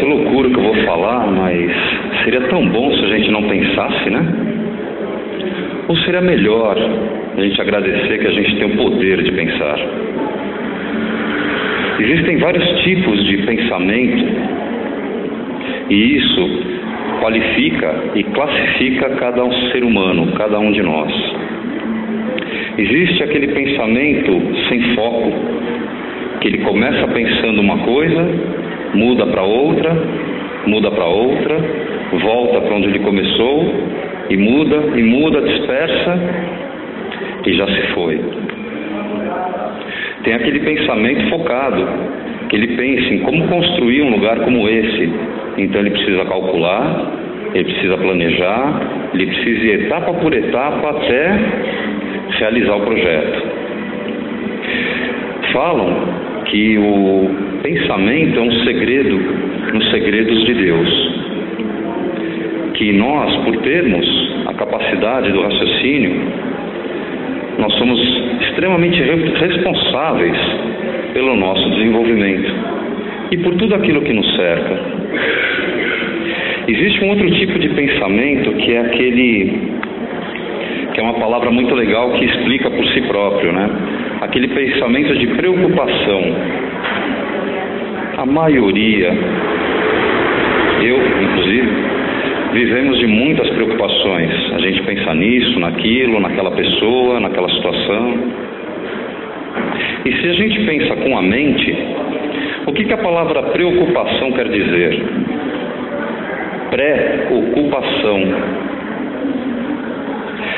loucura que eu vou falar, mas seria tão bom se a gente não pensasse, né? Ou seria melhor a gente agradecer que a gente tem o poder de pensar? Existem vários tipos de pensamento e isso qualifica e classifica cada um ser humano, cada um de nós. Existe aquele pensamento sem foco, que ele começa pensando uma coisa, muda para outra, volta para onde ele começou, e muda, dispersa, e já se foi. Tem aquele pensamento focado, que ele pensa em como construir um lugar como esse. Então ele precisa calcular, ele precisa planejar, ele precisa ir etapa por etapa até realizar o projeto. Falam que o pensamento é um segredo nos segredos de Deus. Que nós, por termos a capacidade do raciocínio, nós somos extremamente responsáveis pelo nosso desenvolvimento e por tudo aquilo que nos cerca. Existe um outro tipo de pensamento que é uma palavra muito legal que explica por si próprio, né? Aquele pensamento de preocupação. A maioria, eu inclusive, vivemos de muitas preocupações. A gente pensa nisso, naquilo, naquela pessoa, naquela situação. E se a gente pensa com a mente, o que a palavra preocupação quer dizer? Pré-ocupação.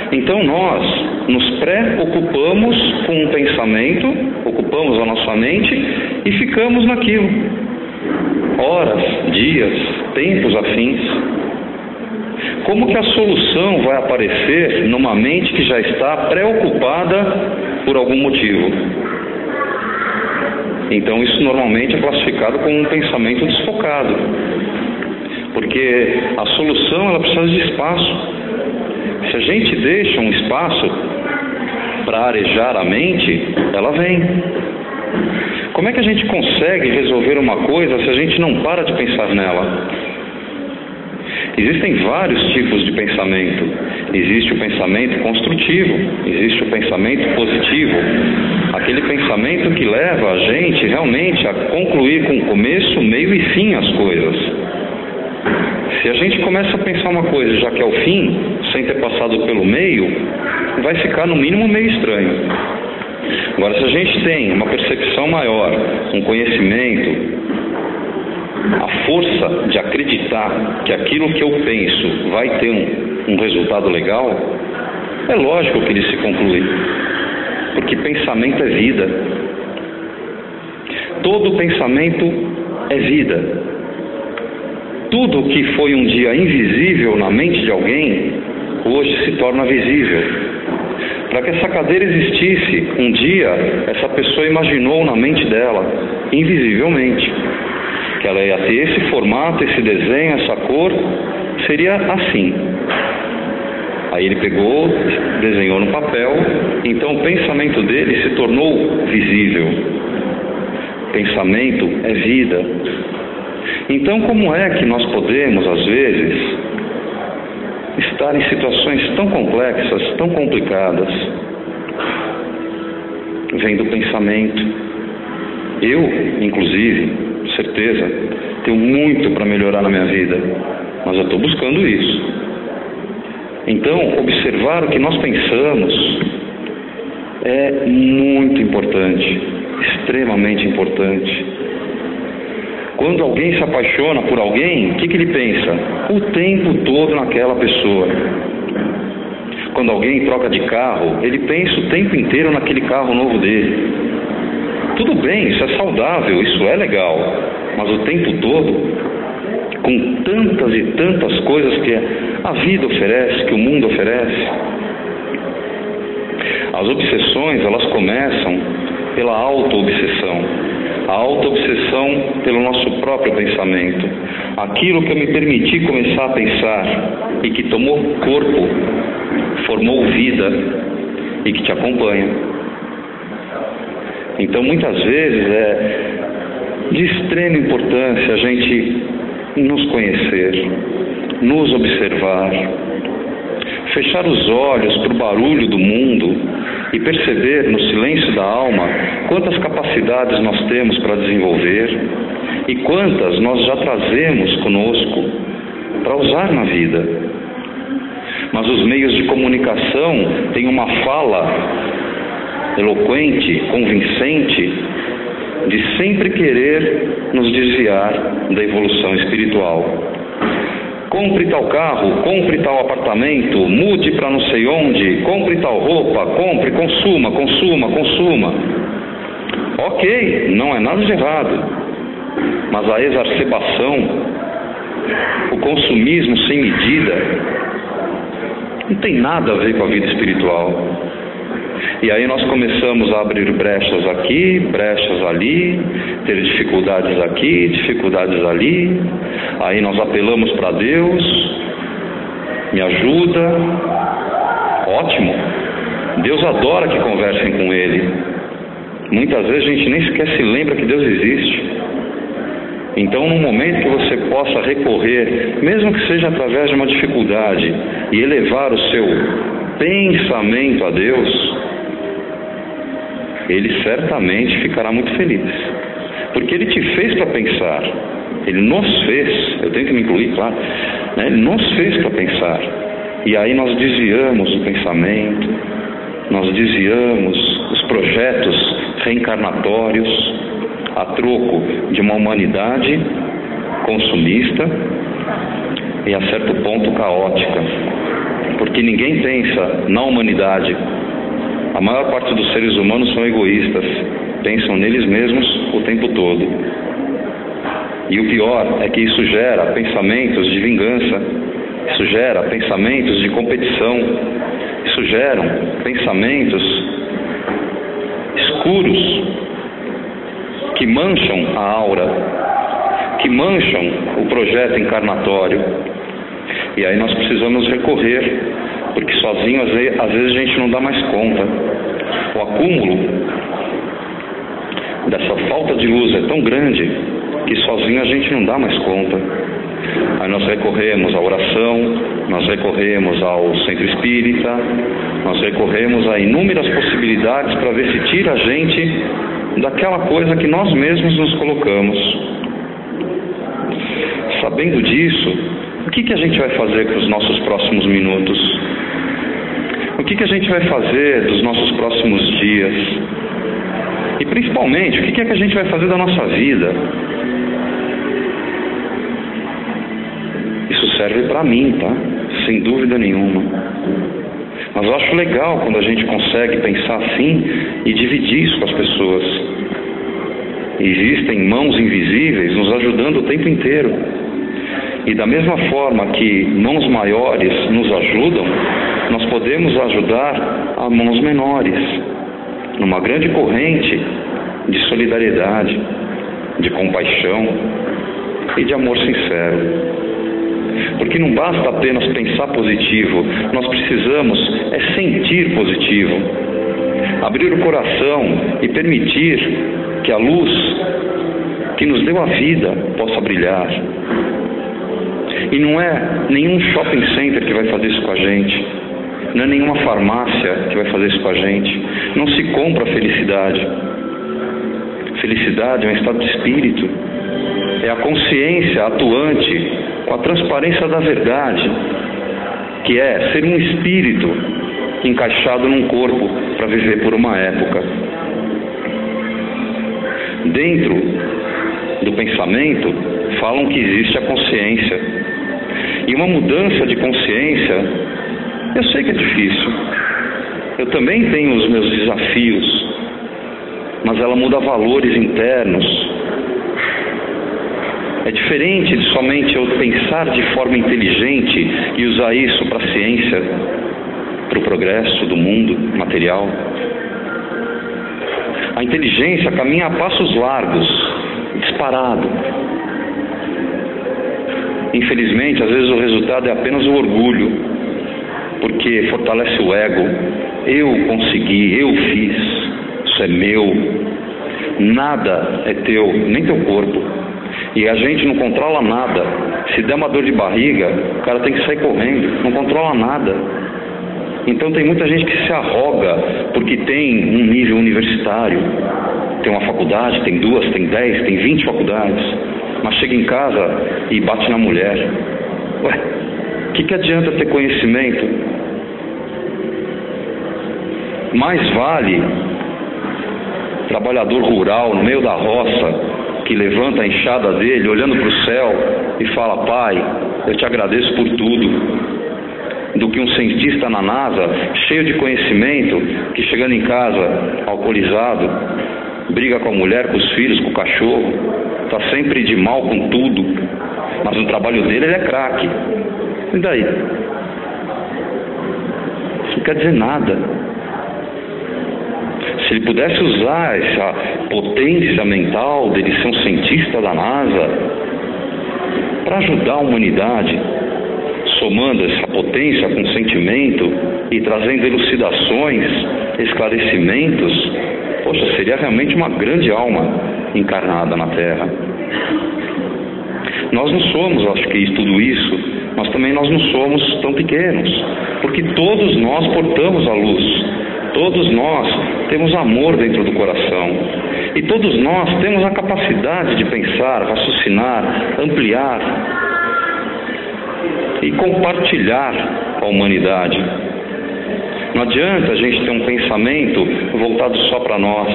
Então nós nos preocupamos com um pensamento, ocupamos a nossa mente e ficamos naquilo. Horas, dias, tempos afins. Como que a solução vai aparecer numa mente que já está preocupada por algum motivo? Então isso normalmente é classificado como um pensamento desfocado. Porque a solução ela precisa de espaço. Se a gente deixa um espaço para arejar a mente, ela vem. Como é que a gente consegue resolver uma coisa se a gente não para de pensar nela? Existem vários tipos de pensamento. Existe o pensamento construtivo, existe o pensamento positivo. Aquele pensamento que leva a gente realmente a concluir com começo, meio e fim as coisas. Se a gente começa a pensar uma coisa já que é o fim, sem ter passado pelo meio, vai ficar no mínimo meio estranho. Agora, se a gente tem uma percepção maior, um conhecimento, a força de acreditar que aquilo que eu penso vai ter um resultado legal, é lógico que ele se conclui. Porque pensamento é vida. Todo pensamento é vida. Tudo que foi um dia invisível na mente de alguém, hoje se torna visível. Para que essa cadeira existisse, um dia essa pessoa imaginou na mente dela, invisivelmente, que ela ia ter esse formato, esse desenho, essa cor, seria assim. Aí ele pegou, desenhou no papel, então o pensamento dele se tornou visível. Pensamento é vida. Então como é que nós podemos, às vezes, estar em situações tão complexas, tão complicadas? Vem do pensamento. Eu, inclusive, certeza, tenho muito para melhorar na minha vida, mas eu estou buscando isso. Então, observar o que nós pensamos é muito importante, extremamente importante. Quando alguém se apaixona por alguém, o que ele pensa? O tempo todo naquela pessoa. Quando alguém troca de carro, ele pensa o tempo inteiro naquele carro novo dele. Tudo bem, isso é saudável, isso é legal, mas o tempo todo, com tantas e tantas coisas que a vida oferece, que o mundo oferece. As obsessões, elas começam pela auto-obsessão. A auto-obsessão pelo nosso próprio pensamento. Aquilo que eu me permiti começar a pensar e que tomou corpo, formou vida e que te acompanha. Então, muitas vezes é de extrema importância a gente nos conhecer, nos observar, fechar os olhos para o barulho do mundo e perceber no silêncio da alma quantas capacidades nós temos para desenvolver e quantas nós já trazemos conosco para usar na vida. Mas os meios de comunicação têm uma fala eloquente, convincente, de sempre querer nos desviar da evolução espiritual. Compre tal carro, compre tal apartamento, mude para não sei onde, compre tal roupa, compre, consuma, consuma, consuma. Ok, não é nada de errado, mas a exacerbação, o consumismo sem medida, não tem nada a ver com a vida espiritual. E aí nós começamos a abrir brechas aqui, brechas ali, ter dificuldades aqui, dificuldades ali. Aí nós apelamos para Deus, me ajuda. Ótimo, Deus adora que conversem com Ele. Muitas vezes a gente nem sequer se lembra que Deus existe. Então, no momento que você possa recorrer, mesmo que seja através de uma dificuldade, e elevar o seu pensamento a Deus, Ele certamente ficará muito feliz. Porque Ele te fez para pensar. Ele nos fez, eu tenho que me incluir, claro, né? Ele nos fez para pensar. E aí nós desviamos o pensamento, nós desviamos os projetos reencarnatórios a troco de uma humanidade consumista e a certo ponto caótica. Porque ninguém pensa na humanidade. A maior parte dos seres humanos são egoístas, pensam neles mesmos o tempo todo. E o pior é que isso gera pensamentos de vingança, isso gera pensamentos de competição, isso gera pensamentos escuros que mancham a aura, que mancham o projeto encarnatório. E aí nós precisamos recorrer, porque sozinho às vezes a gente não dá mais conta. O acúmulo dessa falta de luz é tão grande que sozinho a gente não dá mais conta. Aí nós recorremos à oração, nós recorremos ao centro espírita, nós recorremos a inúmeras possibilidades para ver se tira a gente daquela coisa que nós mesmos nos colocamos. Sabendo disso, o que a gente vai fazer com os nossos próximos minutos? O que a gente vai fazer dos nossos próximos dias? E principalmente, o que a gente vai fazer da nossa vida? Isso serve para mim, tá? Sem dúvida nenhuma. Mas eu acho legal quando a gente consegue pensar assim e dividir isso com as pessoas. Existem mãos invisíveis nos ajudando o tempo inteiro. E da mesma forma que mãos maiores nos ajudam, nós podemos ajudar a mãos menores, numa grande corrente de solidariedade, de compaixão e de amor sincero. Porque não basta apenas pensar positivo, nós precisamos sentir positivo. Abrir o coração e permitir que a luz que nos deu a vida possa brilhar. E não é nenhum shopping center que vai fazer isso com a gente. Não é nenhuma farmácia que vai fazer isso com a gente. Não se compra felicidade. Felicidade é um estado de espírito. É a consciência atuante com a transparência da verdade, que é ser um espírito encaixado num corpo para viver por uma época. Dentro do pensamento, falam que existe a consciência. E uma mudança de consciência, eu sei que é difícil. Eu também tenho os meus desafios, mas ela muda valores internos. É diferente de somente eu pensar de forma inteligente e usar isso para a ciência, para o progresso do mundo material. A inteligência caminha a passos largos, disparado. Infelizmente, às vezes o resultado é apenas o orgulho, porque fortalece o ego. Eu consegui, eu fiz, isso é meu. Nada é teu, nem teu corpo. E a gente não controla nada. Se der uma dor de barriga, o cara tem que sair correndo, não controla nada. Então tem muita gente que se arroga porque tem um nível universitário, tem uma faculdade, tem 2, tem 10, tem 20 faculdades, mas chega em casa e bate na mulher. Ué, o que adianta ter conhecimento? Mais vale trabalhador rural no meio da roça, que levanta a enxada dele, olhando para o céu e fala: Pai, eu te agradeço por tudo, do que um cientista na NASA, cheio de conhecimento, que chegando em casa, alcoolizado, briga com a mulher, com os filhos, com o cachorro, está sempre de mal com tudo, mas no trabalho dele ele é craque. E daí? Isso não quer dizer nada. Se ele pudesse usar essa potência mental dele ser um cientista da NASA para ajudar a humanidade, somando essa potência com sentimento e trazendo elucidações, esclarecimentos, poxa, seria realmente uma grande alma encarnada na Terra. Nós não somos, acho que tudo isso, mas também nós não somos tão pequenos, porque todos nós portamos a luz, todos nós temos amor dentro do coração, e todos nós temos a capacidade de pensar, raciocinar, ampliar e compartilhar com a humanidade. Não adianta a gente ter um pensamento voltado só para nós.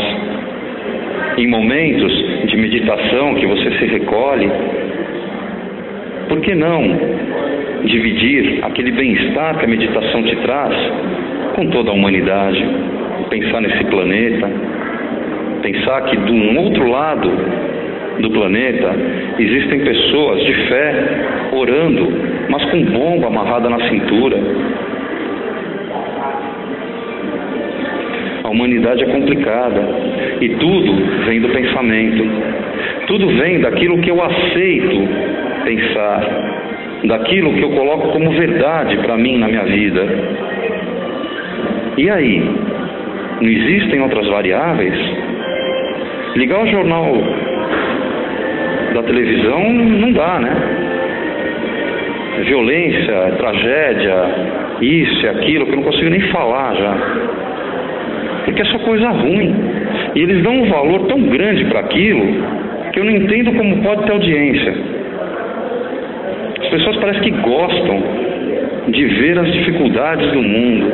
Em momentos de meditação que você se recolhe, por que não dividir aquele bem-estar que a meditação te traz com toda a humanidade? Pensar nesse planeta, pensar que do outro lado do planeta existem pessoas de fé orando, mas com bomba amarrada na cintura. A humanidade é complicada e tudo vem do pensamento, tudo vem daquilo que eu aceito pensar, daquilo que eu coloco como verdade para mim na minha vida. E aí? Não existem outras variáveis? Ligar o jornal da televisão não dá, né? Violência, tragédia, isso e aquilo, que eu não consigo nem falar já. Porque é só coisa ruim. E eles dão um valor tão grande para aquilo que eu não entendo como pode ter audiência. As pessoas parecem que gostam de ver as dificuldades do mundo.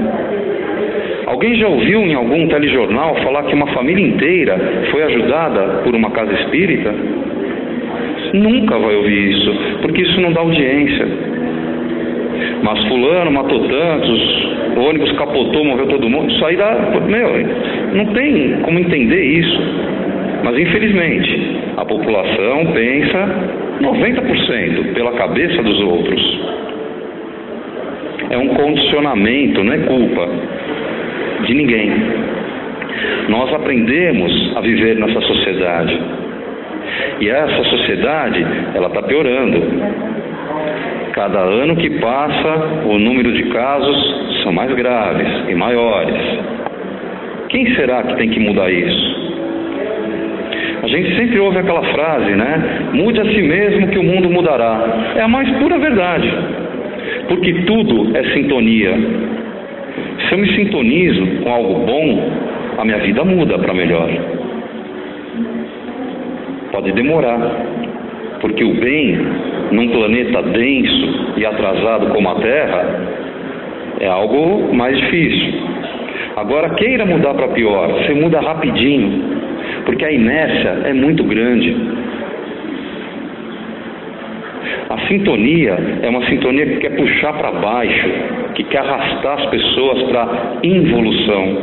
Alguém já ouviu em algum telejornal falar que uma família inteira foi ajudada por uma casa espírita? Nunca vai ouvir isso, porque isso não dá audiência. Mas fulano matou tantos, o ônibus capotou, morreu todo mundo. Isso aí dá... não tem como entender isso. Mas infelizmente, a população pensa 90% pela cabeça dos outros. É um condicionamento, não é culpa de ninguém. Nós aprendemos a viver nessa sociedade. E essa sociedade, ela está piorando. Cada ano que passa, o número de casos são mais graves e maiores. Quem será que tem que mudar isso? A gente sempre ouve aquela frase, né? Mude a si mesmo que o mundo mudará. É a mais pura verdade. Porque tudo é sintonia. Se eu me sintonizo com algo bom, a minha vida muda para melhor. Pode demorar, porque o bem, num planeta denso e atrasado como a Terra, é algo mais difícil. Agora, queira mudar para pior, você muda rapidinho, porque a inércia é muito grande. A sintonia é uma sintonia que quer puxar para baixo, que quer arrastar as pessoas para involução.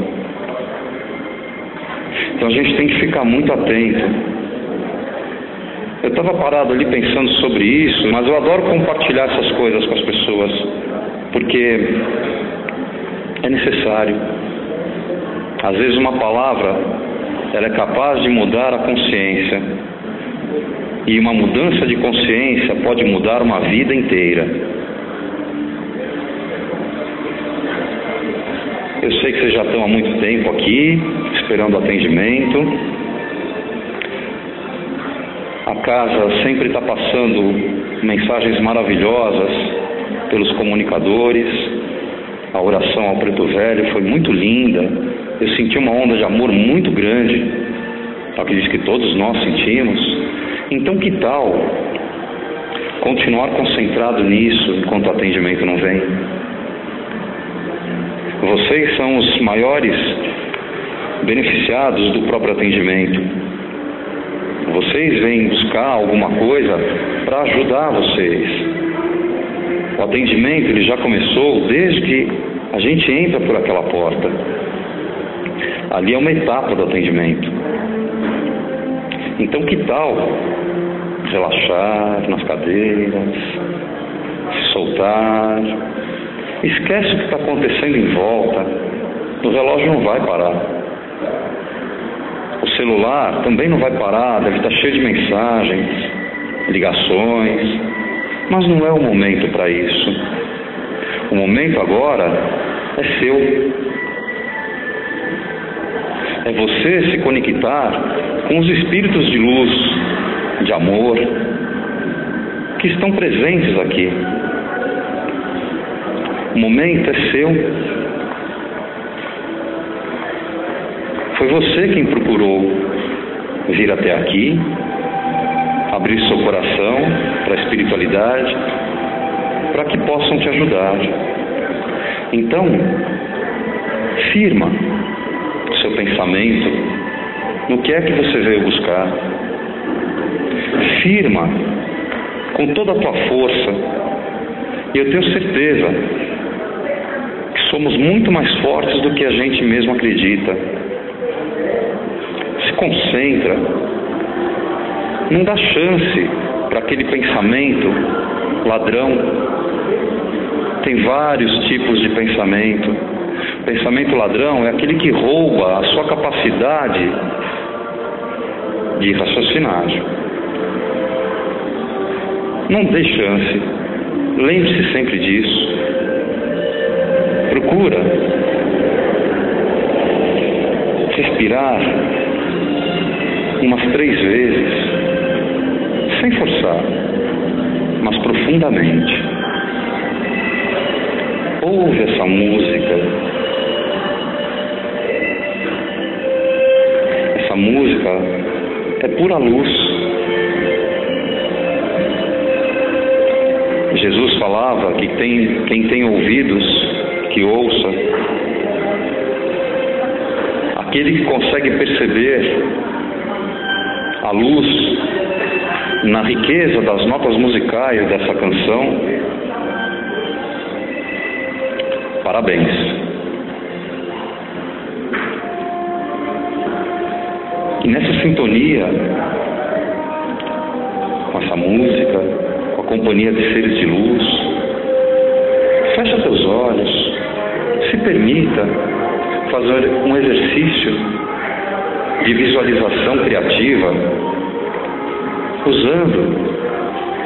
Então a gente tem que ficar muito atento. Eu estava parado ali pensando sobre isso, mas eu adoro compartilhar essas coisas com as pessoas, porque é necessário. Às vezes uma palavra, ela é capaz de mudar a consciência. E uma mudança de consciência pode mudar uma vida inteira. Eu sei que vocês já estão há muito tempo aqui, esperando atendimento. A casa sempre está passando mensagens maravilhosas pelos comunicadores. A oração ao Preto Velho foi muito linda. Eu senti uma onda de amor muito grande, acredito que todos nós sentimos. Então que tal continuar concentrado nisso enquanto o atendimento não vem? Vocês são os maiores beneficiados do próprio atendimento. Vocês vêm buscar alguma coisa para ajudar vocês. O atendimento ele já começou desde que a gente entra por aquela porta. Ali é uma etapa do atendimento. Então que tal relaxar nas cadeiras, se soltar, esquece o que está acontecendo em volta, o relógio não vai parar. O celular também não vai parar, deve estar cheio de mensagens, ligações, mas não é o momento para isso. O momento agora é seu. É você se conectar com os espíritos de luz, de amor, que estão presentes aqui. O momento é seu. Foi você quem procurou vir até aqui, abrir seu coração para a espiritualidade, para que possam te ajudar. Então, firma o seu pensamento no que é que você veio buscar. Firma com toda a tua força. E eu tenho certeza que somos muito mais fortes do que a gente mesmo acredita. Se concentra. Não dá chance para aquele pensamento ladrão. Tem vários tipos de pensamento. O pensamento ladrão é aquele que rouba a sua capacidade de raciocinar. Não dê chance. Lembre-se sempre disso. Procura respirar umas 3 vezes, sem forçar, mas profundamente. Ouve essa música. Essa música é pura luz. Jesus falava que quem tem ouvidos, que ouça. Aquele que consegue perceber a luz na riqueza das notas musicais dessa canção, parabéns. E nessa sintonia, com essa música, com a companhia de seres de luz, fecha teus olhos, se permita fazer um exercício de visualização criativa usando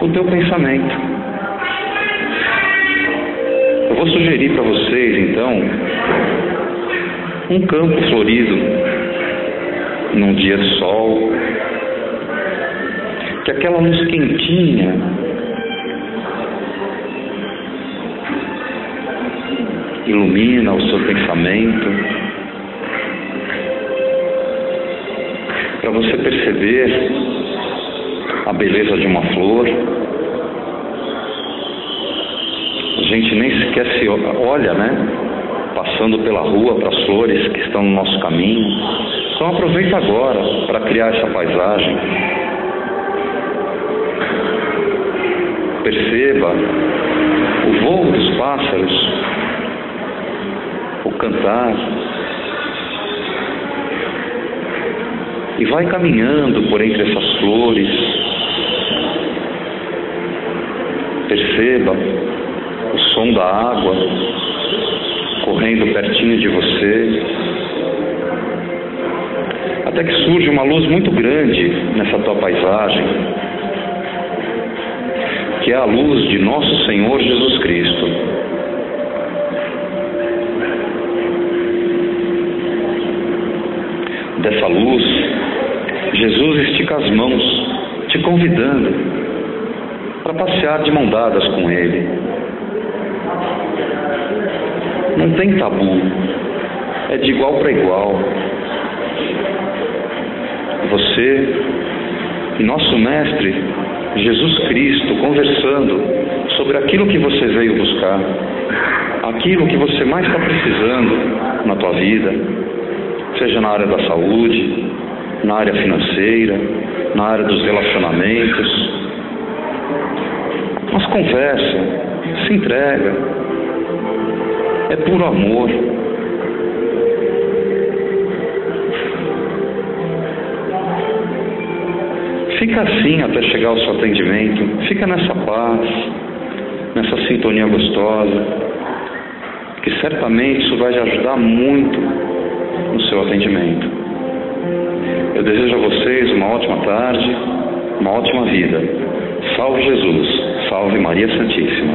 o teu pensamento. Eu vou sugerir para vocês, então, um campo florido num dia de sol, que aquela luz quentinha ilumina o seu pensamento, para você perceber a beleza de uma flor. A gente nem sequer se olha, né? Passando pela rua para as flores que estão no nosso caminho. Então aproveita agora para criar essa paisagem. Perceba o voo dos pássaros, o cantar, e vai caminhando por entre essas flores. Perceba o som da água correndo pertinho de você, até que surge uma luz muito grande nessa tua paisagem, que é a luz de nosso Senhor Jesus Cristo. Dessa luz, Jesus estica as mãos te convidando para passear de mão dadas com Ele. Não tem tabu, é de igual para igual. Você e nosso Mestre Jesus Cristo conversando sobre aquilo que você veio buscar, aquilo que você mais está precisando na tua vida, seja na área da saúde, na área financeira, na área dos relacionamentos. Mas conversa, se entrega, é puro amor. Fica assim até chegar ao seu atendimento, fica nessa paz, nessa sintonia gostosa, que certamente isso vai te ajudar muito no seu atendimento. Eu desejo a vocês uma ótima tarde, uma ótima vida. Salve Jesus, salve Maria Santíssima.